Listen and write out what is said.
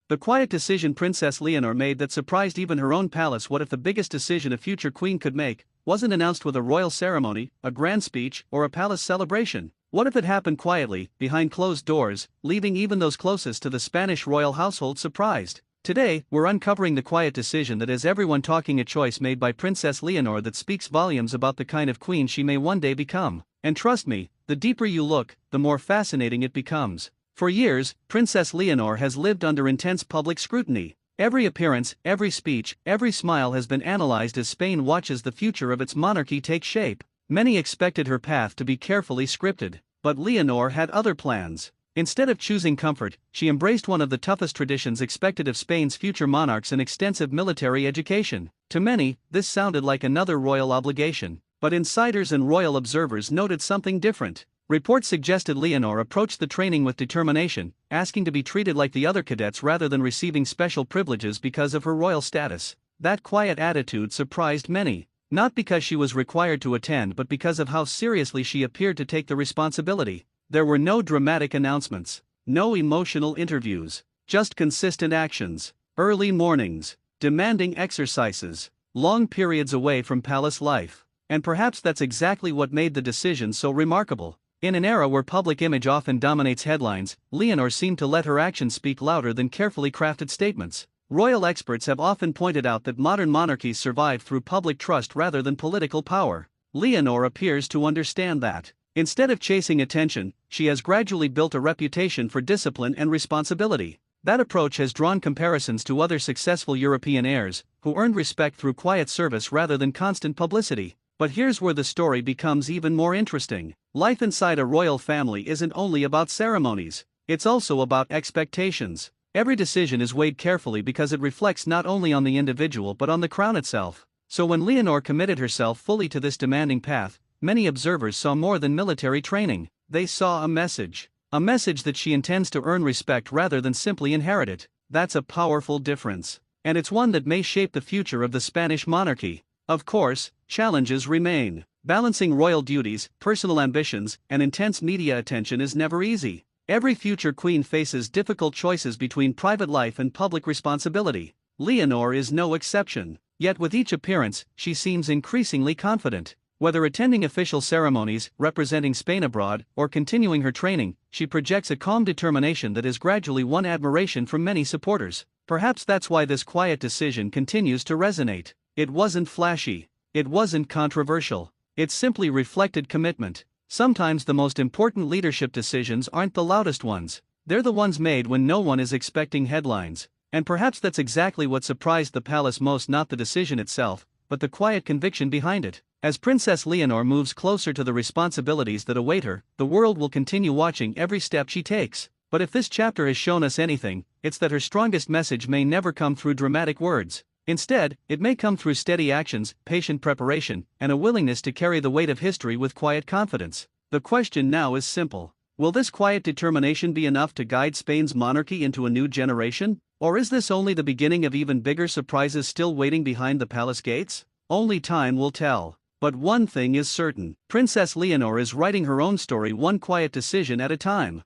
The quiet decision Princess Leonor made that surprised even her own palace. What if the biggest decision a future queen could make wasn't announced with a royal ceremony, a grand speech, or a palace celebration? What if it happened quietly, behind closed doors, leaving even those closest to the Spanish royal household surprised? Today, we're uncovering the quiet decision that has everyone talking, a choice made by Princess Leonor that speaks volumes about the kind of queen she may one day become. And trust me, the deeper you look, the more fascinating it becomes. For years, Princess Leonor has lived under intense public scrutiny. Every appearance, every speech, every smile has been analyzed as Spain watches the future of its monarchy take shape. Many expected her path to be carefully scripted, but Leonor had other plans. Instead of choosing comfort, she embraced one of the toughest traditions expected of Spain's future monarchs: an extensive military education. To many, this sounded like another royal obligation, but insiders and royal observers noted something different. Reports suggested Leonor approached the training with determination, asking to be treated like the other cadets rather than receiving special privileges because of her royal status. That quiet attitude surprised many, not because she was required to attend but because of how seriously she appeared to take the responsibility. There were no dramatic announcements, no emotional interviews, just consistent actions, early mornings, demanding exercises, long periods away from palace life. And perhaps that's exactly what made the decision so remarkable. In an era where public image often dominates headlines, Leonor seemed to let her actions speak louder than carefully crafted statements. Royal experts have often pointed out that modern monarchies survive through public trust rather than political power. Leonor appears to understand that. Instead of chasing attention, she has gradually built a reputation for discipline and responsibility. That approach has drawn comparisons to other successful European heirs, who earned respect through quiet service rather than constant publicity. But here's where the story becomes even more interesting. Life inside a royal family isn't only about ceremonies, it's also about expectations. Every decision is weighed carefully because it reflects not only on the individual but on the crown itself. So when Leonor committed herself fully to this demanding path, many observers saw more than military training. They saw a message that she intends to earn respect rather than simply inherit it. That's a powerful difference, and it's one that may shape the future of the Spanish monarchy. Of course, challenges remain. Balancing royal duties, personal ambitions, and intense media attention is never easy. Every future queen faces difficult choices between private life and public responsibility. Leonor is no exception. Yet with each appearance, she seems increasingly confident. Whether attending official ceremonies, representing Spain abroad, or continuing her training, she projects a calm determination that has gradually won admiration from many supporters. Perhaps that's why this quiet decision continues to resonate. It wasn't flashy. It wasn't controversial. It simply reflected commitment. Sometimes the most important leadership decisions aren't the loudest ones. They're the ones made when no one is expecting headlines. And perhaps that's exactly what surprised the palace most, not the decision itself, but the quiet conviction behind it. As Princess Leonor moves closer to the responsibilities that await her, the world will continue watching every step she takes. But if this chapter has shown us anything, it's that her strongest message may never come through dramatic words. Instead, it may come through steady actions, patient preparation, and a willingness to carry the weight of history with quiet confidence. The question now is simple. Will this quiet determination be enough to guide Spain's monarchy into a new generation? Or is this only the beginning of even bigger surprises still waiting behind the palace gates? Only time will tell. But one thing is certain. Princess Leonor is writing her own story, one quiet decision at a time.